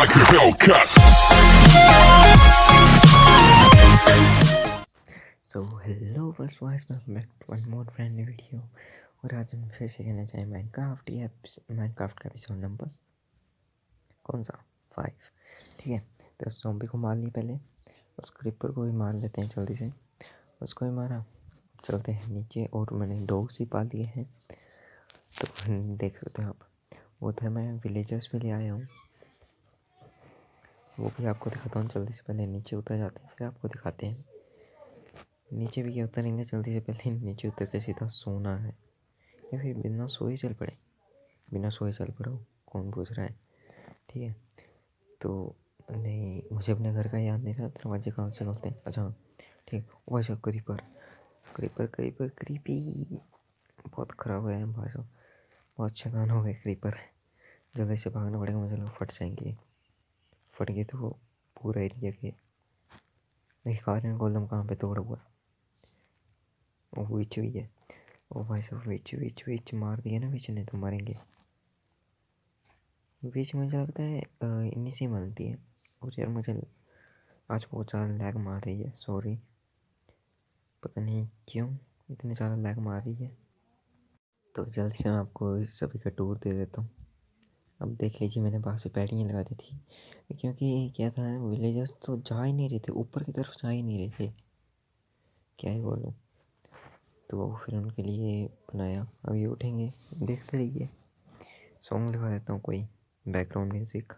like a Hellcat. So hello first voice में back to one more brand new video. और आज हम फिर से कहना चाहें माइनक्राफ्ट का एपिसोड नंबर कौन सा 5। ठीक है, तो ज़ॉम्बी को मार ली पहले, उस क्रिपर को भी मार लेते हैं जल्दी से। उसको भी मारा, चलते हैं नीचे। और मैंने डॉग्स भी पाल लिए हैं, तो देख सकते हो आप। वो था, मैं विलेजर्स भी ले आया हूँ, वो भी आपको दिखाता हूँ। जल्दी से पहले नीचे उतर जाते हैं, फिर आपको दिखाते हैं नीचे भी क्या उतरेंगे। जल्दी से पहले नीचे उतर के सीधा सोना है, या फिर बिना सोए चल पड़े। बिना सोए चल पड़ो, कौन पूछ रहा है। ठीक है, तो नहीं, मुझे अपने घर का याद नहीं रहा, दरवाजे कहाँ से खुलते हैं। अच्छा ठीक, वो अच्छा क्रीपर क्रीपर क्रीपर क्रीपी बहुत ख़राब हुआ है भाई साहब, बहुत शैतान हो गए क्रीपर। जल्दी से भागना पड़ेगा, मुझे लोग फट जाएंगे। फट गए तो वो पूरा एरिया के कारण गोलम कहाँ पे तोड़ा हुआ। वो विच भी है, ओ भाई साहब, विच विच विच मार दिया ना, विच ने तो मारेंगे। विच मुझे लगता है इन्हीं से मिलती है। और यार मुझे आज बहुत ज़्यादा लैग मार रही है, सॉरी, पता नहीं क्यों इतनी ज़्यादा लैग मार रही है। तो जल्दी से मैं आपको सभी का टूर दे देता हूँ। अब देख लीजिए, मैंने बाहर से पैडिंग लगा दी थी, क्योंकि क्या था, विलेजर्स तो जा ही नहीं रहे थे, ऊपर की तरफ जा ही नहीं रहे थे, क्या ही बोलूँ। तो फिर उनके लिए बनाया, अभी उठेंगे, देखते रहिए। सॉन्ग लगा देता हूँ कोई बैकग्राउंड म्यूज़िक।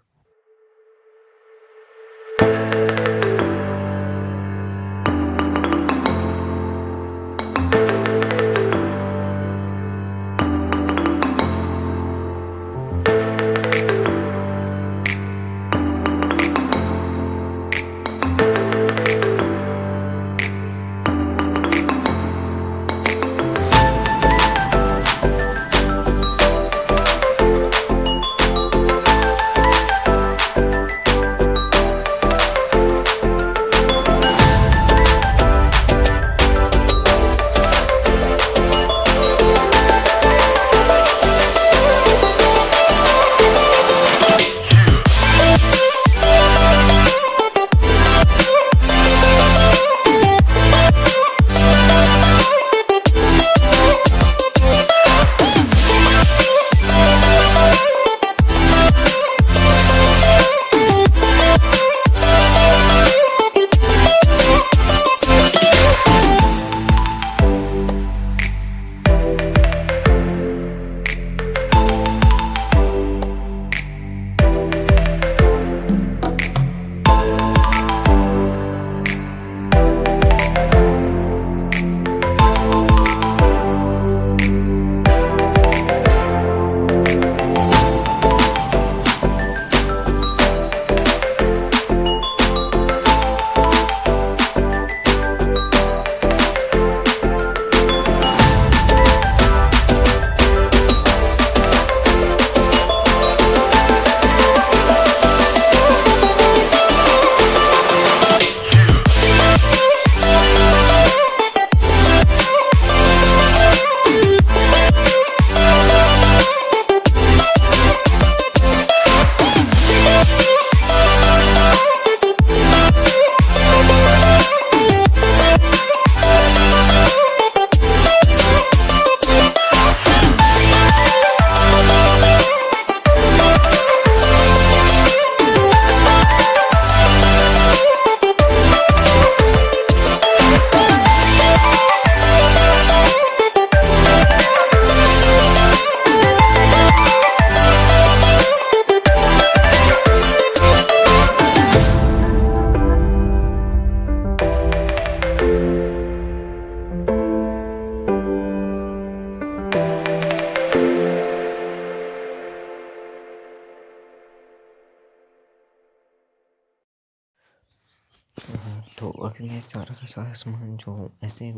तो अभी ये सारा का सारा सामान जो ऐसे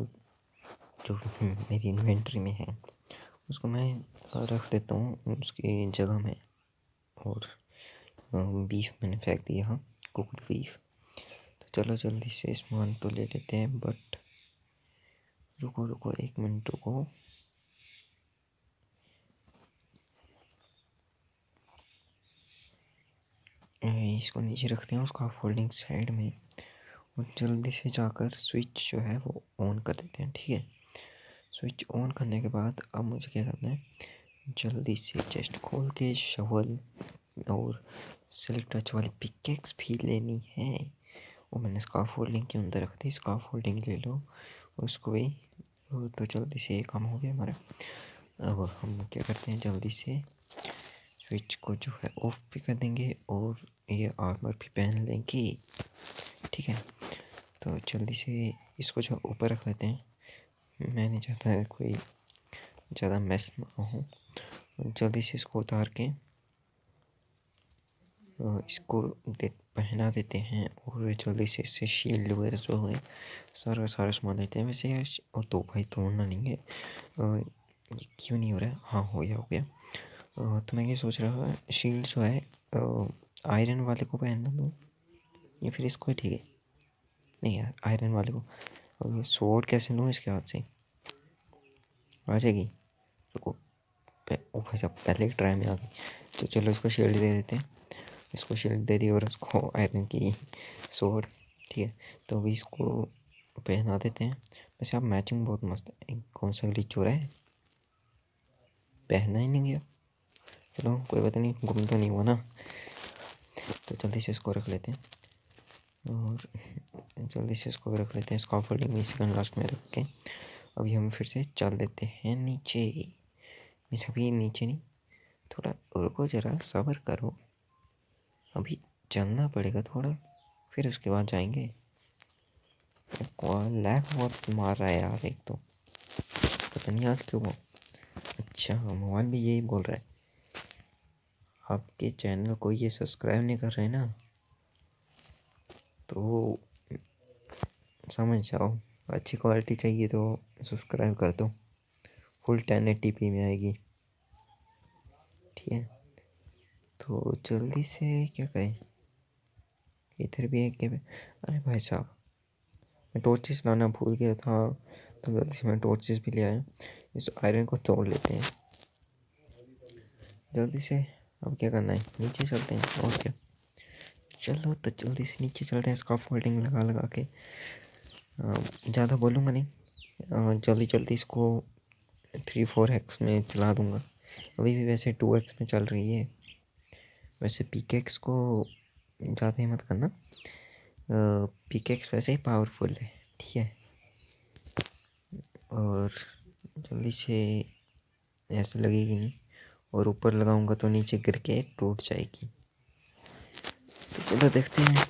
जो मेरी इन्वेंट्री में है, उसको मैं रख देता हूँ उसकी जगह में। और बीफ मैंने फेंक दिया, हाँ, कुकड बीफ। तो चलो जल्दी से सामान तो ले लेते हैं, बट रुको रुको 1 मिनट रुको। इसको नीचे रखते हैं उसका फोल्डिंग साइड में और जल्दी से जाकर स्विच जो है वो ऑन कर देते हैं। ठीक है, स्विच ऑन करने के बाद अब मुझे क्या करना है, जल्दी से चेस्ट खोल के शवल और सिल्क टच वाली पिकेक्स भी लेनी है। वो मैंने स्कार्फ फोल्डिंग के अंदर रख दी। स्कार्फ फोल्डिंग ले लो उसको भी। तो जल्दी से ये काम हो गया हमारा। अब हम क्या करते हैं, जल्दी से स्विच को जो है ऑफ भी कर देंगे और ये आर्मर भी पहन लेंगे। ठीक है, तो जल्दी से इसको जो ऊपर रख लेते हैं। मैं नहीं चाहता है कोई ज़्यादा मैस ना हो। जल्दी से इसको उतार के इसको पहना देते हैं और जल्दी से इससे शील्ड वगैरह जो है सारा सामान लेते हैं। वैसे यार और तो भाई तोड़ना नहीं है। ये क्यों नहीं हो रहा है? हाँ, हो गया। तो मैं ये सोच रहा हूँ शील्ड जो है आयरन वाले को पहनना दूँ या फिर इसको ही? ठीक है, नहीं यार आयरन वाले को। और ये स्वॉर्ड कैसे लूँ इसके हाथ से? आ जाएगी? रुको, ओ भाई साहब पहले ही ट्राई में आ गई। तो चलो इसको शील्ड दे देते हैं। इसको शील्ड दे दी और उसको आयरन की स्वॉर्ड। ठीक है, तो अभी इसको पहना देते हैं। वैसे आप मैचिंग बहुत मस्त है। कौन सा ग्लिच हो रहा है? पहना ही नहीं गया। चलो कोई बात नहीं, गुम तो नहीं हुआ ना। तो जल्दी से इसको रख लेते हैं और जल्दी से इसको रख लेते हैं। स्कार्फ फोल्डिंग में सेकंड लास्ट में रख के अभी हम फिर से चल देते हैं नीचे। मिस अभी नीचे नहीं, थोड़ा रुको, ज़रा सब्र करो, अभी चलना पड़ेगा थोड़ा, फिर उसके बाद जाएंगे। लैग बहुत मार रहा है यार एक तो, पता नहीं आज क्यों। अच्छा, मोबाइल भी यही बोल रहा है। आपके चैनल को ये सब्सक्राइब नहीं कर रहे ना, तो समझ जाओ अच्छी क्वालिटी चाहिए तो सब्सक्राइब कर दो। फुल 1080p में आएगी। ठीक है, तो जल्दी से क्या करें, इधर भी एक क्या? अरे भाई साहब, मैं टॉर्चेस लाना भूल गया था, तो जल्दी से मैं टॉर्चेस भी ले आया। इस आयरन को तोड़ लेते हैं जल्दी से। अब क्या करना है, नीचे चलते हैं और क्या। चलो तो जल्दी से नीचे चलते हैं। स्कार्फ फोल्डिंग लगा के ज़्यादा बोलूँगा नहीं, जल्दी इसको 3-4x में चला दूँगा। अभी भी वैसे 2x में चल रही है। वैसे पिकेक्स को ज़्यादा ही मत करना, पिकेक्स वैसे ही पावरफुल है। ठीक है, और जल्दी से ऐसे लगेगी नहीं, और ऊपर लगाऊंगा तो नीचे गिर के टूट जाएगी। तो चलो देखते हैं।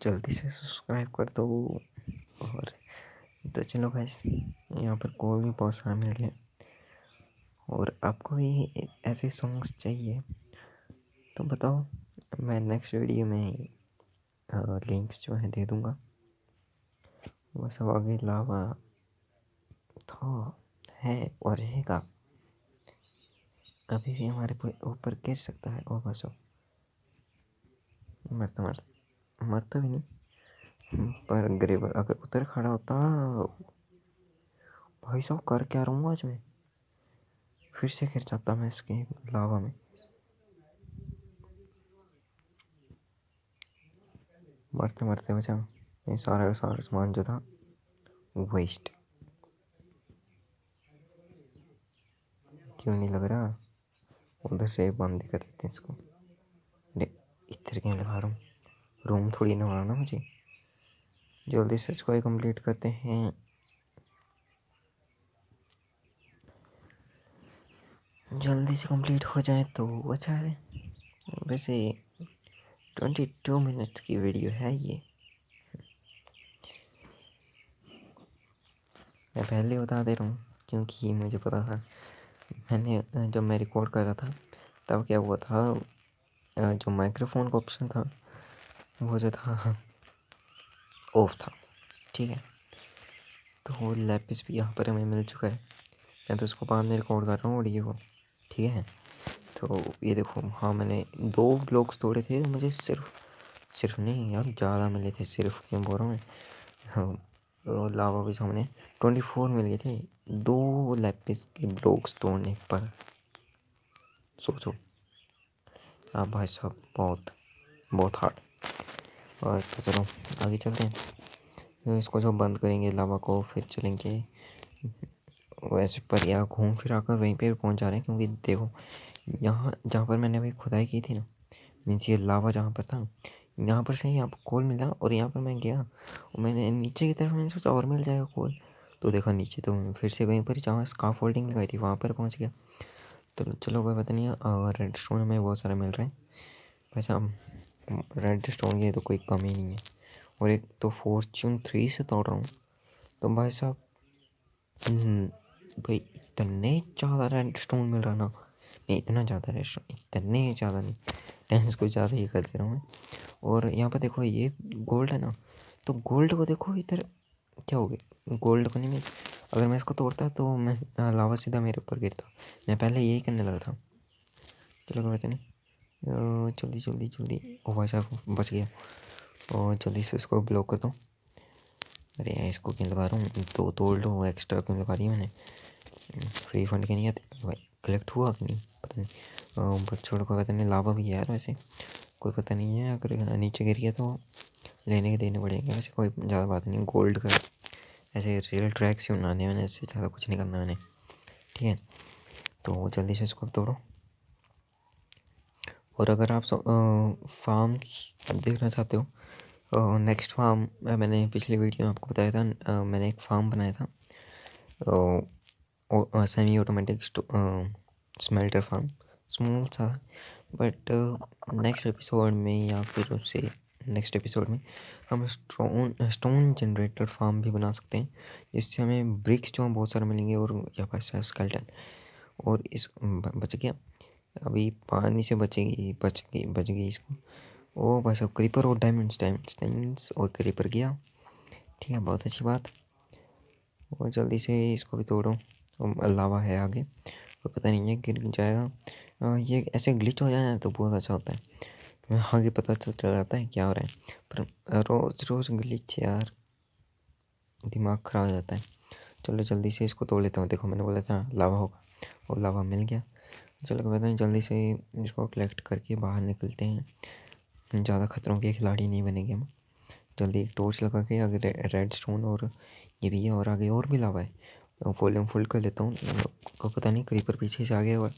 जल्दी से सब्सक्राइब कर दो। और तो चलो गाइस, यहाँ पर कोल भी बहुत सारा मिल गया। और आपको भी ऐसे सॉन्ग्स चाहिए तो बताओ, मैं नेक्स्ट वीडियो में लिंक्स जो है दे दूँगा। वो सब आगे लावा था, है और रहेगा, कभी भी हमारे ऊपर गिर सकता है। और बस मरता भी नहीं, पर ग्रेवर अगर उधर खड़ा होता, भाई साहब कर क्या रहा हूँ आज मैं, फिर से गिर जाता मैं इसके लावा में। मरते मरते बचा, ये सारा का सारा सामान जो था वेस्ट। क्यों नहीं लग रहा? उधर से बंद कर देते हैं इसको। इधर क्यों लगा रहा हूँ? रूम थोड़ी ना बनाना मुझे। जल्दी से इसको कंप्लीट करते हैं। जल्दी से कंप्लीट हो जाए तो अच्छा है। वैसे 22 मिनट्स की वीडियो है ये। मैं पहले बता दे रहा हूँ क्योंकि मुझे पता था। मैंने जब मैं रिकॉर्ड कर रहा था तब क्या हुआ था, जो माइक्रोफोन का ऑप्शन था वो जो था ऑफ था। ठीक है, तो लैपिस भी यहाँ पर हमें मिल चुका है। मैं तो उसको बाद में रिकॉर्ड कर रहा हूँ ऑडियो को। ठीक है, तो ये देखो, हाँ मैंने 2 ब्लॉक्स तोड़े थे। मुझे सिर्फ नहीं यार, ज़्यादा मिले थे। सिर्फ क्यों बोल रहा हूँ मैं, हाँ, लावा भी सामने 24 मिल गए थे 2 लैपिस के ब्लॉक्स तोड़ने पर। सोचो आप भाई साहब, बहुत हार्ड। और तो चलो आगे चलते हैं। तो इसको जब बंद करेंगे लावा को, फिर चलेंगे वैसे पर। या घूम फिर आकर वहीं पे पहुंच जा रहे हैं, क्योंकि देखो यहाँ जहाँ पर मैंने अभी खुदाई की थी ना, मीन्स ये लावा जहाँ पर था, यहाँ पर से यहाँ पर कोल मिला। और यहाँ पर मैं गया और मैंने नीचे की तरफ मैंने सोचा और मिल जाएगा कोल, तो देखा नीचे, तो फिर से वहीं पर जहाँ स्काफ फोल्डिंग लगाई थी वहाँ पर पहुँच गया। तो चलो कोई पता नहीं है। और रेड स्टोन हमें बहुत सारे मिल रहे हैं वैसे। हम रेड स्टोन की तो कोई कमी नहीं है। और एक तो फॉर्च्यून 3 से तोड़ रहा हूँ, तो भाई साहब भाई इतने ज़्यादा रेड स्टोन मिल रहा ना। नहीं इतना ज़्यादा रेड स्टोन, इतने ज़्यादा नहीं, टेंस कुछ ज़्यादा ही कर दे रहा हूँ मैं। और यहाँ पर देखो ये गोल्ड है ना, तो गोल्ड को देखो इधर क्या हो गया। गोल्ड को नहीं, मैं अगर मैं इसको तोड़ता तो मैं लावा सीधा मेरे ऊपर गिरता। मैं पहले यही करने लगा था। चलो कोई बात नहीं, जल्दी जल्दी जल्दी। ओ भाई साहब बच गया। और जल्दी से इसको ब्लॉक कर दो। अरे यार इसको क्यों लगा रहा हूँ, तो तोड़ लो। एक्स्ट्रा क्यों लगा दी मैंने, फ्री फंड के नहीं आते भाई। कलेक्ट हुआ कि नहीं पता नहीं, बट छोड़ को पता नहीं। लावा भी है यार वैसे, कोई पता नहीं है। अगर नीचे गिर गया तो लेने के देने पड़ेंगे। वैसे कोई ज़्यादा बात नहीं, गोल्ड का ऐसे रियल ट्रैक्स ही बनाने मैंने, इससे ज़्यादा कुछ नहीं करना मैंने। ठीक है, तो जल्दी से इसको तोड़ो। और अगर आप फार्म्स देखना चाहते हो, नेक्स्ट फार्म मैंने पिछली वीडियो में आपको बताया था। मैंने एक फार्म बनाया था, semi automatic smelter farm, small सा। बट नेक्स्ट एपिसोड में या फिर उससे नेक्स्ट एपिसोड में हम स्टोन जनरेटर फार्म भी बना सकते हैं, जिससे हमें ब्रिक्स जो हैं बहुत सारे मिलेंगे। और या पैसा स्केलेटन। और इस बच गया, अभी पानी से बच गई इसको। ओ बस अब क्रीपर और डायमंड्स और क्रीपर गया। ठीक है, बहुत अच्छी बात। और जल्दी से इसको भी तोड़ो। लावा है आगे, तो पता नहीं है गिर जाएगा। ये ऐसे ग्लिच हो जाए तो बहुत अच्छा होता है, आगे पता चल जाता है क्या हो रहा है। पर रोज़ रोज़ ग्लिच यार, दिमाग ख़राब हो जाता है। चलो जल्दी से इसको तोड़ लेता हूँ। देखो मैंने बोला था लावा होगा, और लावा मिल गया। चलो पता नहीं, जल्दी से इसको कलेक्ट करके बाहर निकलते हैं। ज़्यादा खतरों के खिलाड़ी नहीं बनेंगे हम। जल्दी एक टॉर्च लगा के, अगर रेड स्टोन और ये भी है और आगे और भी लावा है, वॉल्यूम फुल कर लेता हूँ। को पता नहीं क्रीपर पीछे से आ गया। और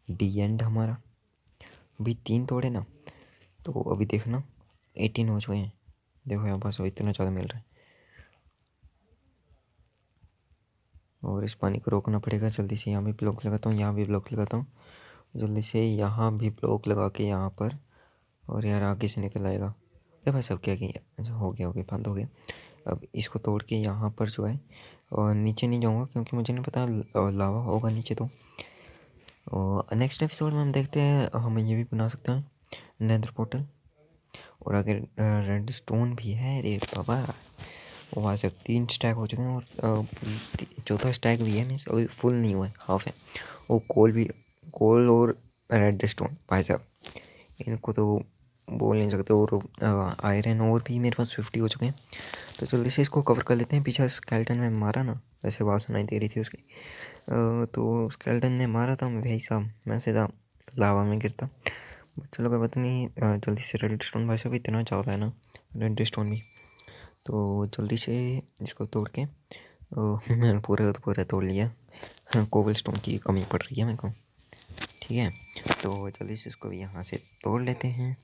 डी एंड हमारा अभी 3 तोड़े ना, तो अभी देखना 18 हो चुके हैं। देखो यहाँ पास इतना ज़्यादा मिल रहा है। और इस पानी को रोकना पड़ेगा। जल्दी से यहाँ भी ब्लॉक लगाता हूँ, यहाँ भी ब्लॉक लगाता हूँ। जल्दी से यहाँ भी ब्लॉक लगा के यहाँ पर। और यार आगे से निकल आएगा। अरे भाई साहब क्या किया? अच्छा हो गया बंद हो गया। अब इसको तोड़ के यहाँ पर जो है और नीचे नहीं जाऊँगा क्योंकि मुझे नहीं पता लावा होगा नीचे। तो नेक्स्ट एपिसोड में हम देखते हैं हम ये भी बना सकते हैं नेदर पोर्टल। और अगर रेड स्टोन भी है, अरे बाबा वो वहाँ से 3 स्टैक हो चुके हैं और चौथा स्टैक भी है, मीन्स अभी फुल नहीं हुआ है, हाफ है। वो कोल और रेड स्टोन भाई साहब इनको तो बोल नहीं सकते। और आयरन और भी मेरे पास 50 हो चुके हैं। तो जल्दी से इसको कवर कर लेते हैं। पीछे स्केलेटन में मारा ना, वैसे आवाज़ सुनाई दे रही थी उसकी। तो स्केलेटन ने मारा था भाई साहब, मैं सीधा लावा में गिरता। चलो कोई बात नहीं। जल्दी से रेड स्टोन भाई साहब इतना ज़्यादा है ना रेड स्टोन भी। तो जल्दी से इसको तोड़ के मैंने पूरा तोड़ लिया। हाँ, कोबल स्टोन की कमी पड़ रही है मेरे को, ठीक है। तो जल्दी से इसको भी यहाँ से तोड़ लेते हैं।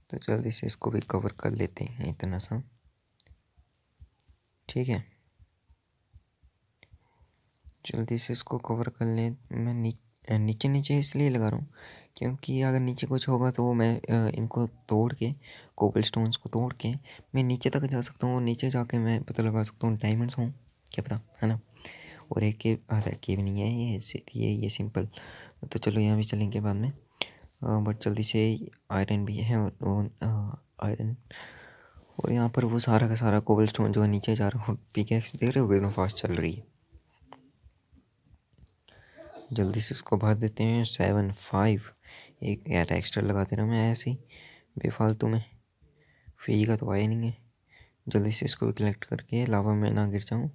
तो जल्दी से इसको भी कवर कर लेते हैं इतना सा, ठीक है। जल्दी से इसको कवर कर लें। मैं नीचे इसलिए लगा रहा हूँ क्योंकि अगर नीचे कुछ होगा तो मैं इनको तोड़ के कोबल स्टोन्स को तोड़ के मैं नीचे तक जा सकता हूँ। नीचे जाके मैं पता लगा सकता हूँ डायमंड्स हों, क्या पता, है ना। और एक केव नहीं है ये सिंपल। तो चलो यहाँ भी चलेंगे बाद में। बट जल्दी से आयरन भी है और आयरन और यहाँ पर वो सारा का सारा कोबल स्टोन जो है नीचे जा रहा हूँ। पिकैक्स देख रहे हो कितना फास्ट चल रही है। जल्दी से इसको भर देते हैं 7-5। एक यार एक्स्ट्रा लगा दे रहा हूँ मैं ऐसे ही बेफालतू में, फ्री का तो आया नहीं है। जल्दी से इसको कलेक्ट करके लावा में ना गिर जाऊँ,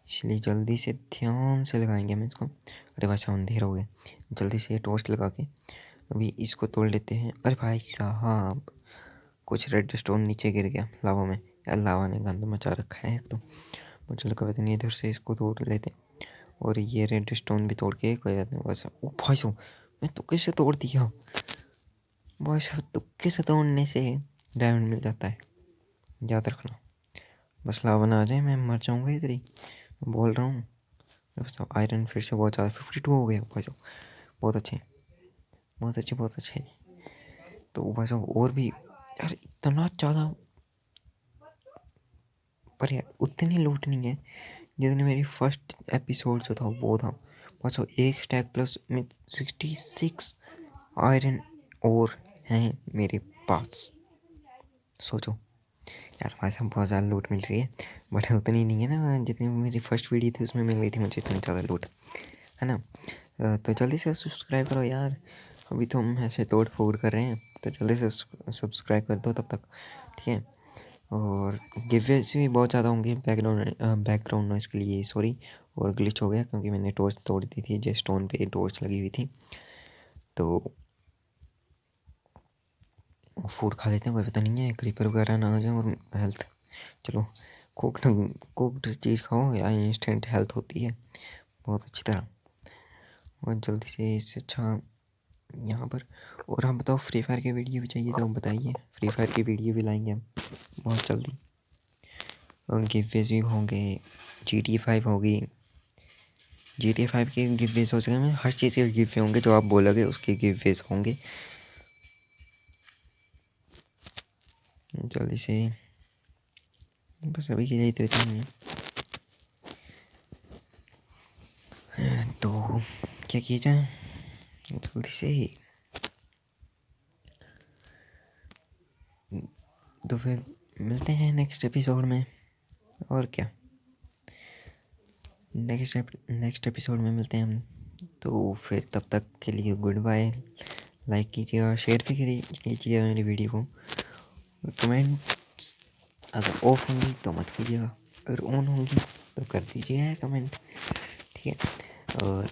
इसलिए जल्दी से ध्यान से लगाएंगे हम इसको। अरे भाई साहब अंधेरा हो गया। जल्दी से टॉर्च लगा के अभी इसको तोड़ लेते हैं। अरे भाई साहब कुछ रेड स्टोन नीचे गिर गया लावा में। यार लावा ने गंद मचा रखा है तो चलो कभी नहीं, इधर से इसको तोड़ लेते हैं। और ये रेड स्टोन भी तोड़ के कोई बात नहीं। बस ओ भाई साहब मैं तुक्के से तोड़ दिया। भाई साहब तुक्के से तोड़ने से डायमंड मिल जाता है, याद रखना। बस लावा ना आ जाए, मैं मर जाऊँगा इधर ही, बोल रहा हूँ। बस आयरन फिर से बहुत ज़्यादा 52 हो गया भाई साहब। बहुत अच्छे बहुत अच्छे बहुत अच्छे। तो भाई साहब और भी यार इतना ज़्यादा, पर यार उतनी लूट नहीं है जितनी मेरी फर्स्ट एपिसोड जो था वो था। बस एक स्टैक प्लस में 66 आयरन और हैं मेरे पास। सोचो यार भाई साहब बहुत ज़्यादा लूट मिल रही है, बट उतनी नहीं है ना जितनी मेरी फर्स्ट वीडियो थी उसमें मिल गई थी मुझे इतनी ज़्यादा लूट, है ना। तो जल्दी से सब्सक्राइब करो यार, अभी तो हम ऐसे तोड़ फोड़ कर रहे हैं। तो जल्दी से सब्सक्राइब कर दो तब तक, ठीक है। और गिववेज भी बहुत ज़्यादा होंगे बैकग्राउंड नॉइज़ के लिए सॉरी। और ग्लिच हो गया क्योंकि मैंने टॉर्च तोड़ दी थी, जो स्टोन पे टॉर्च लगी हुई थी। तो फूड खा लेते हैं, कोई पता नहीं है क्रीपर वगैरह ना आ जाए। और हेल्थ चलो कुक्ड चीज़ खाओ या इंस्टेंट हेल्थ होती है बहुत अच्छी तरह। और जल्दी से इससे अच्छा यहाँ पर। और हम बताओ फ्री फायर की वीडियो भी चाहिए तो बताइए, फ्री फायर की वीडियो भी लाएंगे हम बहुत जल्दी। और गिववेज भी होंगे, GTA 5 होगी। GTA 5 के गिववेज हो सके, हर चीज़ के गिवे होंगे जो आप बोलोगे उसके गिववेज होंगे। जल्दी से बस अभी के लिए तो इतना ही है। तो क्या किया जाए जल्दी से ही। तो फिर मिलते हैं नेक्स्ट एपिसोड में, और क्या नेक्स्ट एपिसोड में मिलते हैं हम। तो फिर तब तक के लिए गुड बाय। लाइक कीजिएगा, शेयर भी कीजिएगा मेरी वीडियो को। कमेंट्स अगर ऑफ होंगी तो मत कीजिएगा, अगर ऑन होंगी तो कर दीजिएगा कमेंट, ठीक है। और